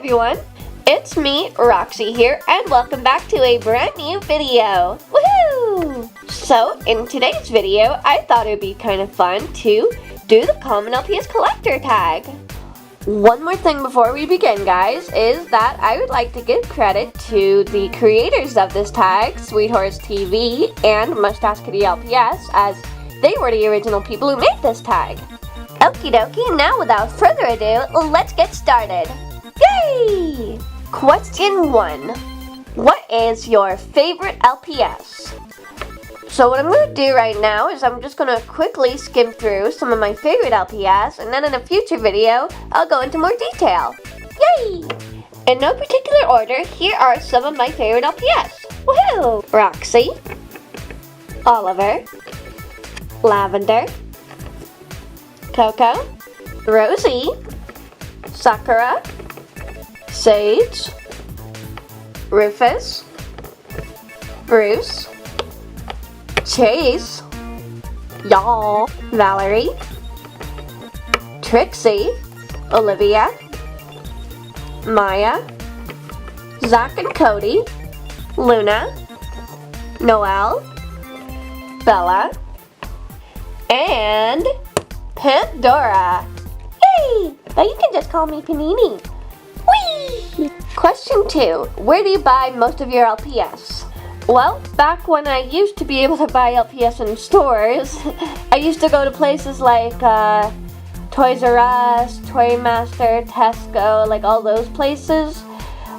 everyone! It's me, Roxy here, and welcome back to a brand new video! Woohoo! So, in today's video, I thought it would be kind of fun to do the Common LPS Collector Tag. One more thing before we begin, guys, is that I would like to give credit to the creators of this tag, Sweet Horse TV and Mustache Kitty LPS, as they were the original people who made this tag. Okie dokie, now without further ado, let's get started. Yay! Question 1. What is your favorite LPS? So what I'm going to do right now is I'm just going to quickly skim through some of my favorite LPS, and then in a future video, I'll go into more detail. Yay! In no particular order, here are some of my favorite LPS. Woohoo! Roxy, Oliver, Lavender, Coco, Rosie, Sakura, Sage, Rufus, Bruce, Chase, Y'all, Valerie, Trixie, Olivia, Maya, Zach and Cody, Luna, Noelle, Bella, and Pandora. Yay! But you can just call me Panini. Whee! Question 2. Where do you buy most of your LPS? Well, back when I used to be able to buy LPS in stores, I used to go to places like Toys R Us, Toy Master, Tesco, like all those places.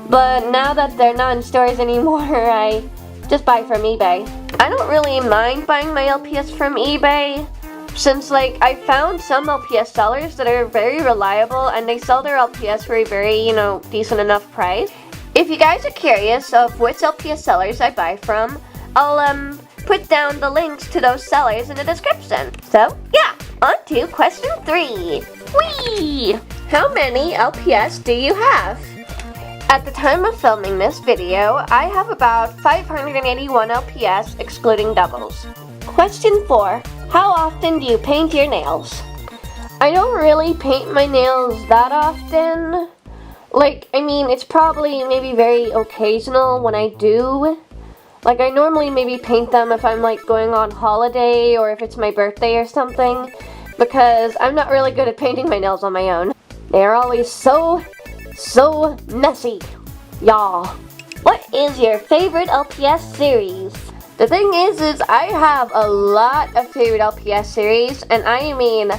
But now that they're not in stores anymore, I just buy from eBay. I don't really mind buying my LPS from eBay, since I found some LPS sellers that are very reliable and they sell their LPS for a very, decent enough price. If you guys are curious of which LPS sellers I buy from, I'll put down the links to those sellers in the description. So, yeah, on to question 3. Whee! How many LPS do you have? At the time of filming this video, I have about 581 LPS excluding doubles. Question 4. How often do you paint your nails? I don't really paint my nails that often. It's probably maybe very occasional when I do. I normally maybe paint them if I'm going on holiday or if it's my birthday or something, because I'm not really good at painting my nails on my own. They're always so messy, y'all. What is your favorite LPS series? The thing is I have a lot of favorite LPS series, and I mean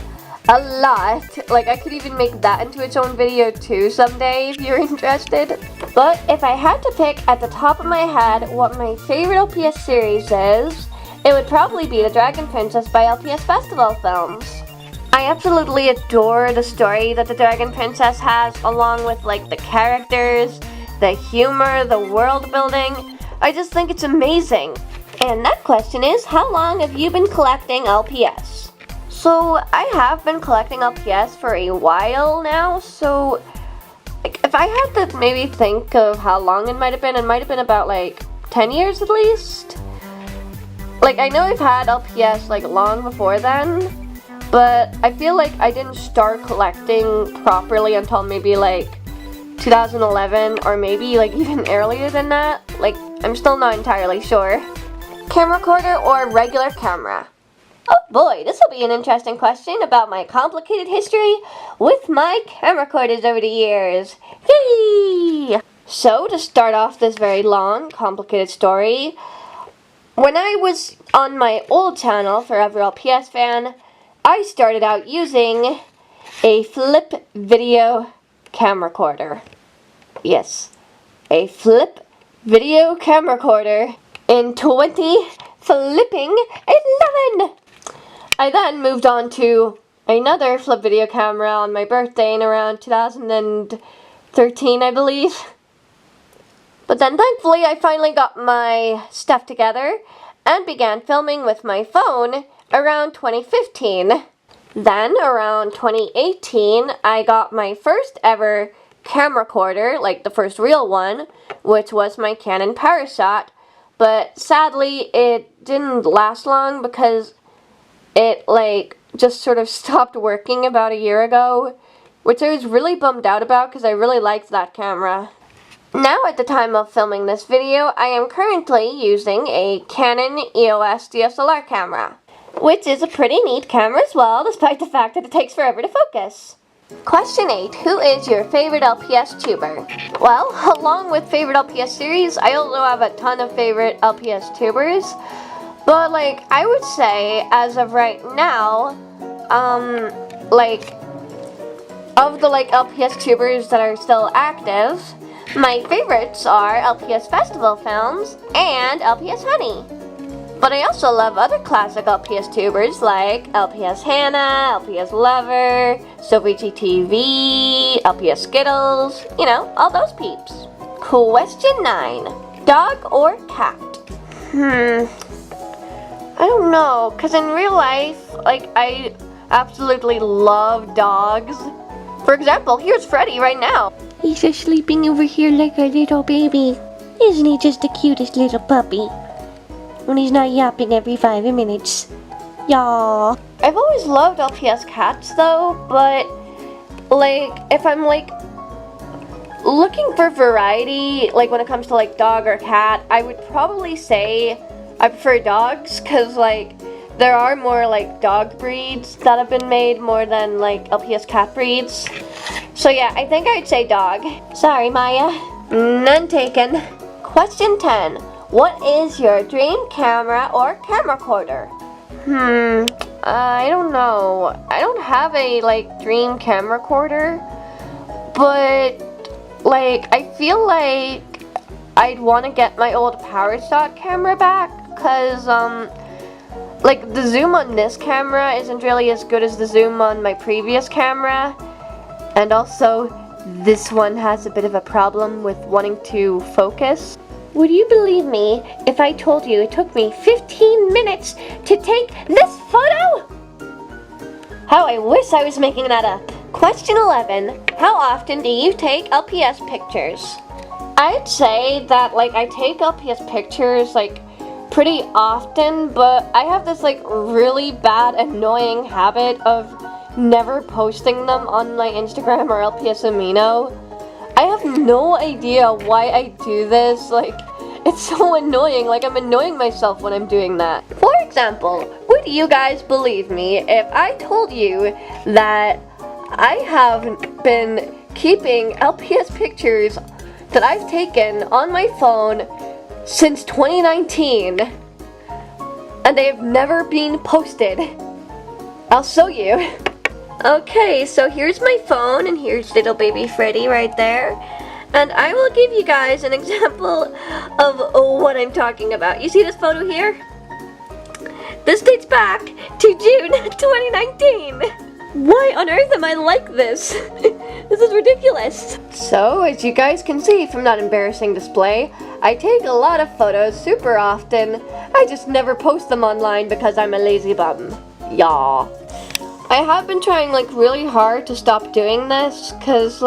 a lot. I could even make that into its own video too someday if you're interested. But if I had to pick at the top of my head what my favorite LPS series is, it would probably be the Dragon Princess by LPS Festival Films. I absolutely adore the story that the Dragon Princess has, along with the characters, the humor, the world building. I just think it's amazing. And that question is, how long have you been collecting LPS? So, I have been collecting LPS for a while now, so if I had to maybe think of how long it might have been about 10 years at least. I know I've had LPS long before then, but I feel I didn't start collecting properly until maybe 2011, or maybe even earlier than that. I'm still not entirely sure. Camcorder or regular camera? Oh boy, this will be an interesting question about my complicated history with my camcorders over the years. Yay! So, to start off this very long, complicated story, when I was on my old channel, Forever LPS Fan, I started out using a flip video camcorder. Yes, a flip video camcorder in 2011. I then moved on to another flip video camera on my birthday in around 2013, I believe. But then thankfully I finally got my stuff together and began filming with my phone around 2015. Then around 2018 I got my first ever camcorder, the first real one, which was my Canon PowerShot. But sadly it didn't last long because it just sort of stopped working about a year ago which I was really bummed out about because I really liked that camera. Now at the time of filming this video, I am currently using a Canon EOS DSLR camera, which is a pretty neat camera as well, despite the fact that it takes forever to focus. Question 8. Who is your favorite LPS tuber? Well, along with favorite LPS series, I also have a ton of favorite LPS tubers. But, like, I would say, as of right now, of the, LPS tubers that are still active, my favorites are LPS Festival Films and LPS Honey. But I also love other classic LPS tubers like LPS Hannah, LPS Lover, Sophie TV, LPS Skittles, you know, all those peeps. Question 9. Dog or cat? I don't know, because in real life, I absolutely love dogs. For example, here's Freddy right now. He's just sleeping over here like a little baby. Isn't he just the cutest little puppy? When he's not yapping every 5 minutes. Yaw. I've always loved LPS cats though, but if I'm looking for variety, when it comes to dog or cat, I would probably say I prefer dogs, because there are more dog breeds that have been made more than LPS cat breeds. So yeah, I think I'd say dog. Sorry, Maya. None taken. Question 10. What is your dream camera or camcorder? I don't know. I don't have a dream camcorder, but I feel like I'd want to get my old PowerShot camera back, because the zoom on this camera isn't really as good as the zoom on my previous camera, and also this one has a bit of a problem with wanting to focus. Would you believe me if I told you it took me 15 minutes to take this photo? How I wish I was making that up. Question 11. How often do you take LPS pictures? I'd say that I take LPS pictures pretty often, but I have this really bad annoying habit of never posting them on my Instagram or LPS Amino. I have no idea why I do this. It's so annoying. I'm annoying myself when I'm doing that. For example, would you guys believe me if I told you that I have been keeping LPS pictures that I've taken on my phone since 2019, and they have never been posted? I'll show you. Okay, so here's my phone, and here's little baby Freddy right there. And I will give you guys an example of what I'm talking about. You see this photo here? This dates back to June 2019. Why on earth am I like this? This is ridiculous. So, as you guys can see from that embarrassing display, I take a lot of photos super often. I just never post them online because I'm a lazy bum. Yaw. I have been trying really hard to stop doing this, because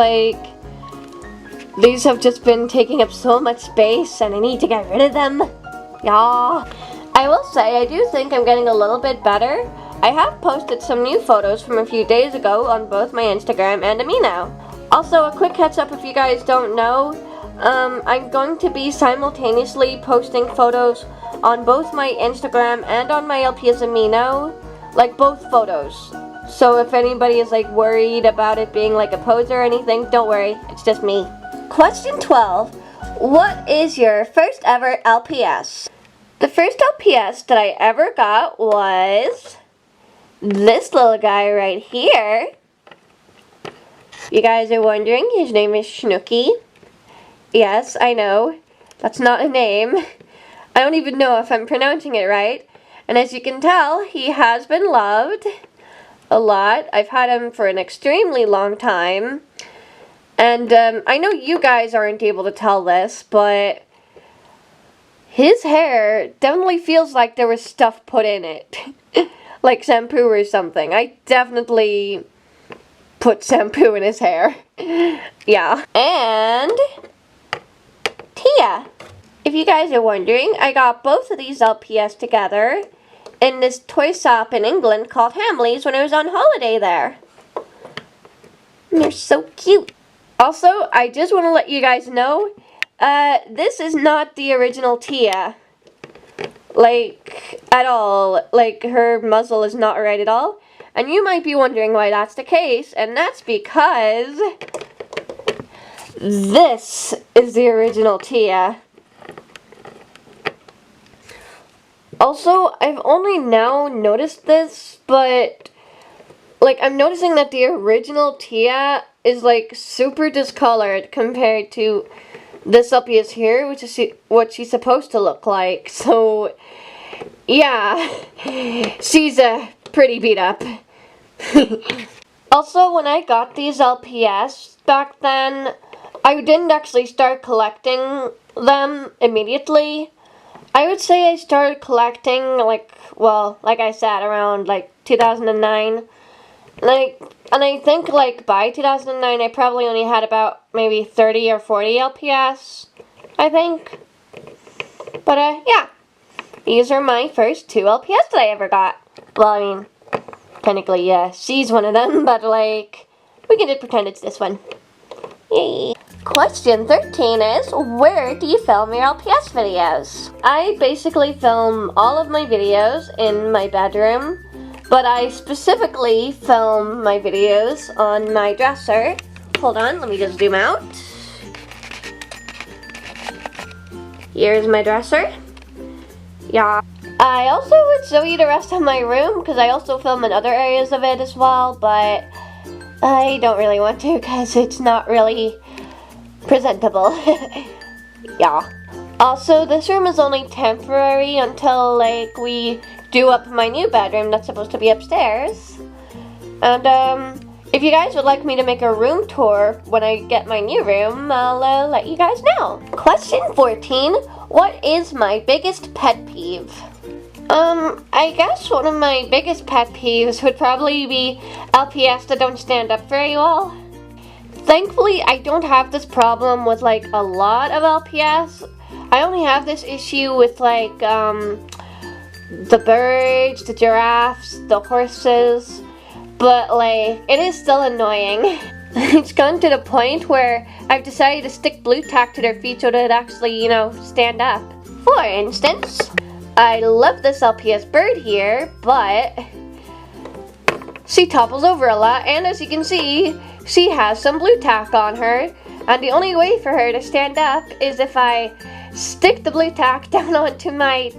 these have just been taking up so much space and I need to get rid of them. Yeah. I will say I do think I'm getting a little bit better. I have posted some new photos from a few days ago on both my Instagram and Amino. Also, a quick heads up if you guys don't know, I'm going to be simultaneously posting photos on both my Instagram and on my LPS Amino, both photos. So if anybody is worried about it being a pose or anything, don't worry, it's just me. Question 12. What is your first ever LPS? The first LPS that I ever got was this little guy right here. You guys are wondering, his name is Snooky. Yes, I know, that's not a name. I don't even know if I'm pronouncing it right. And as you can tell, he has been loved a lot. I've had him for an extremely long time. And I know you guys aren't able to tell this, but his hair definitely feels like there was stuff put in it. Like shampoo or something. I definitely put shampoo in his hair. Yeah. And Tia. If you guys are wondering, I got both of these LPS together in this toy shop in England called Hamley's when I was on holiday there. They're so cute. Also, I just want to let you guys know, this is not the original Tia. Like, at all. Like, her muzzle is not right at all. And you might be wondering why that's the case, and that's because this is the original Tia. Also, I've only now noticed this, but like, I'm noticing that the original Tia is like super discolored compared to this LPS here, which is what she's supposed to look like. So, yeah, she's pretty beat up. Also, when I got these LPS back then, I didn't actually start collecting them immediately. I would say I started collecting, like I said, around, 2009. And I think, by 2009, I probably only had about maybe 30 or 40 LPS, I think. But, yeah. These are my first 2 LPS that I ever got. Well, I mean, technically, yeah, she's one of them, but, we can just pretend it's this one. Yay. Question 13 is, where do you film your LPS videos? I basically film all of my videos in my bedroom, but I specifically film my videos on my dresser. Hold on, let me just zoom out. Here's my dresser. Yeah. I also would show you the rest of my room, because I also film in other areas of it as well, but I don't really want to, because it's not really presentable. Yeah. Also, this room is only temporary until, we do up my new bedroom that's supposed to be upstairs. And, if you guys would like me to make a room tour when I get my new room, I'll let you guys know. Question 14. What is my biggest pet peeve? I guess one of my biggest pet peeves would probably be LPS that don't stand up very well. Thankfully, I don't have this problem with, a lot of LPS. I only have this issue with, the birds, the giraffes, the horses, but, it is still annoying. It's gotten to the point where I've decided to stick blue tack to their feet so that it actually, stand up. For instance, I love this LPS bird here, but she topples over a lot, and as you can see, she has some blue tack on her, and the only way for her to stand up is if I stick the blue tack down onto my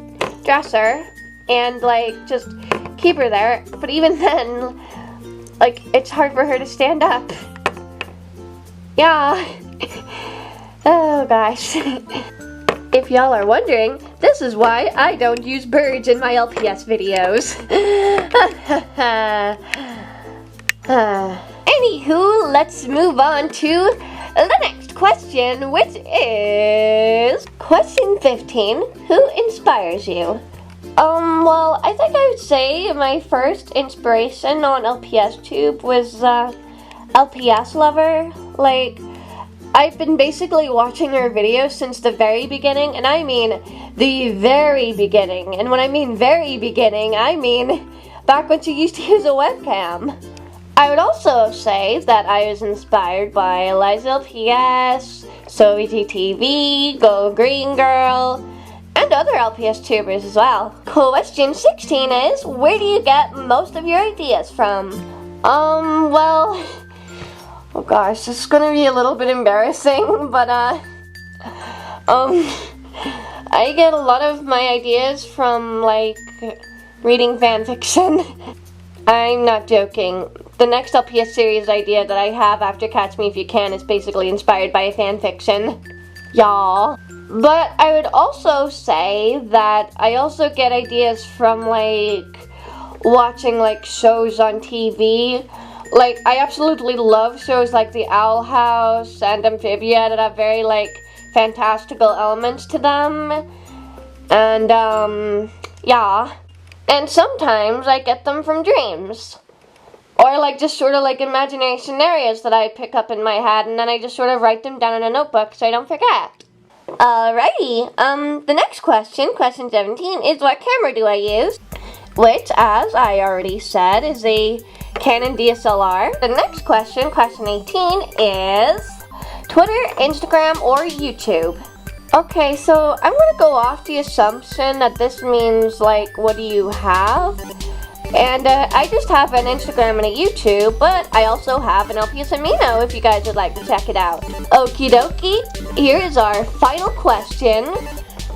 dresser and, just keep her there. But even then, it's hard for her to stand up. Yeah. Oh, gosh. If y'all are wondering, this is why I don't use birds in my LPS videos. Anywho, let's move on to the next question, which is question 15. Who inspires you? Well, I think I would say my first inspiration on LPS-Tube was LPS Lover. I've been basically watching her videos since the very beginning, and I mean the very beginning. And when I mean very beginning, I mean back when she used to use a webcam. I would also say that I was inspired by Eliza LPS, Soviet TV, Go Green Girl, and other LPS tubers as well. Question 16 is, where do you get most of your ideas from? Well, oh gosh, this is gonna be a little bit embarrassing, but, I get a lot of my ideas from, reading fanfiction. I'm not joking. The next LPS series idea that I have after Catch Me If You Can is basically inspired by a fanfiction. Y'all. But I would also say that I also get ideas from, watching, shows on TV. I absolutely love shows like The Owl House and Amphibia that have very, fantastical elements to them. And, yeah. And sometimes I get them from dreams. Or, just sort of, imaginary scenarios that I pick up in my head, and then I just sort of write them down in a notebook so I don't forget. Alrighty, the next question, question 17, is what camera do I use? Which, as I already said, is a Canon DSLR. The next question, question 18, is Twitter, Instagram, or YouTube? Okay, so I'm gonna go off the assumption that this means, like, what do you have? And I just have an Instagram and a YouTube, but I also have an LPS Amino if you guys would like to check it out. Okie dokie, here is our final question,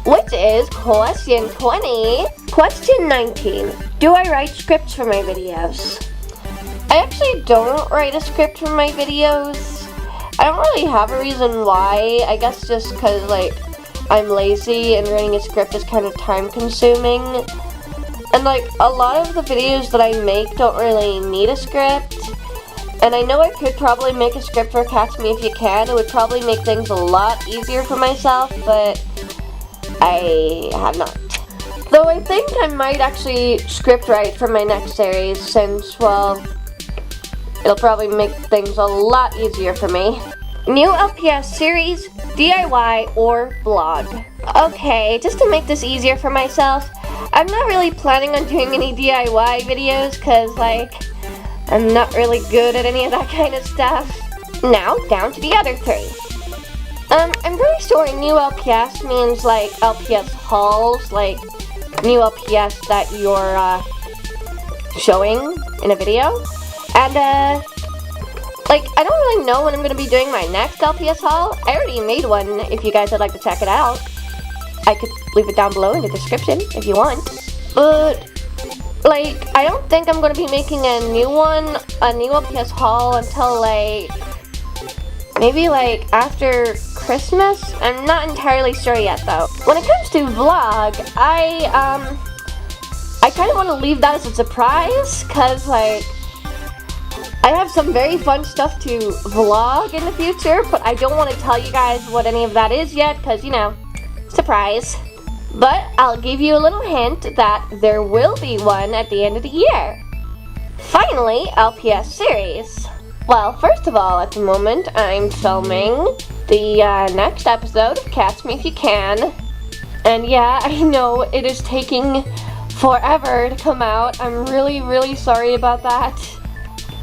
which is question 20. Question 19, do I write scripts for my videos? I actually don't write a script for my videos. I don't really have a reason why. I guess just because, like, I'm lazy and writing a script is kind of time consuming. And, like, a lot of the videos that I make don't really need a script. And I know I could probably make a script for Catch Me If You Can. It would probably make things a lot easier for myself, but I have not. Though I think I might actually script write for my next series since, well, it'll probably make things a lot easier for me. New LPS series, DIY, or blog? Okay, just to make this easier for myself, I'm not really planning on doing any DIY videos because, like, I'm not really good at any of that kind of stuff. Now, down to the other three. I'm pretty sure new LPS means, like, LPS hauls, like, new LPS that you're, showing in a video. And, like, I don't really know when I'm going to be doing my next LPS haul. I already made one if you guys would like to check it out. I could leave it down below in the description if you want. But, like, I don't think I'm going to be making a new LPS haul until, like, maybe, like, after Christmas? I'm not entirely sure yet, though. When it comes to vlog, I kind of want to leave that as a surprise, because, like, I have some very fun stuff to vlog in the future, but I don't want to tell you guys what any of that is yet, because, you know, surprise. But I'll give you a little hint that there will be one at the end of the year. Finally, LPS series. Well, first of all, at the moment, I'm filming the next episode of Catch Me If You Can. And yeah, I know it is taking forever to come out. I'm really, really sorry about that.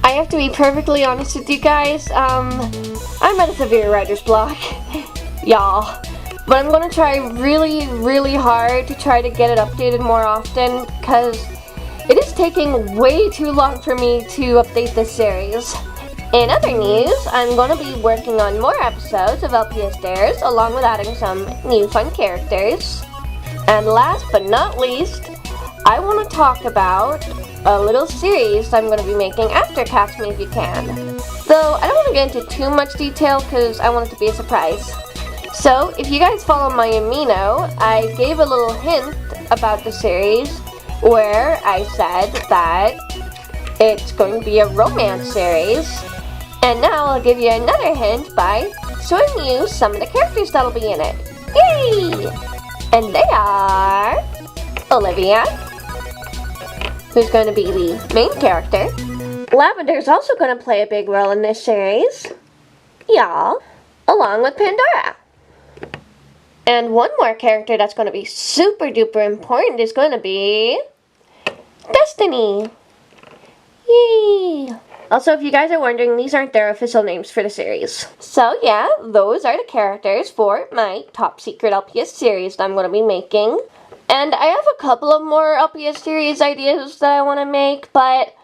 I have to be perfectly honest with you guys, I'm at a severe writer's block, y'all. But I'm gonna try really, really hard to try to get it updated more often, because it is taking way too long for me to update this series. In other news, I'm gonna be working on more episodes of LPS Dares, along with adding some new fun characters. And last but not least, I want to talk about a little series I'm going to be making after Catch Me If You Can. Though, I don't want to get into too much detail because I want it to be a surprise. So, if you guys follow my Amino, I gave a little hint about the series where I said that it's going to be a romance series. And now I'll give you another hint by showing you some of the characters that'll be in it. Yay! And they are Olivia, who's going to be the main character. Lavender's also going to play a big role in this series. Y'all. Along with Pandora. And one more character that's going to be super duper important is going to be Destiny. Yay! Also, if you guys are wondering, these aren't their official names for the series. So yeah, those are the characters for my top secret LPS series that I'm going to be making. And I have a couple of more LPS series ideas that I want to make, but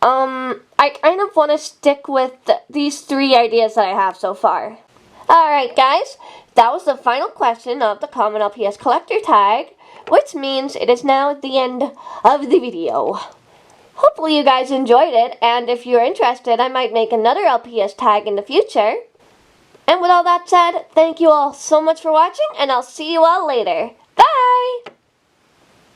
I kind of want to stick with these three ideas that I have so far. Alright guys, that was the final question of the Common LPS Collector Tag, which means it is now the end of the video. Hopefully you guys enjoyed it, and if you're interested, I might make another LPS tag in the future. And with all that said, thank you all so much for watching, and I'll see you all later.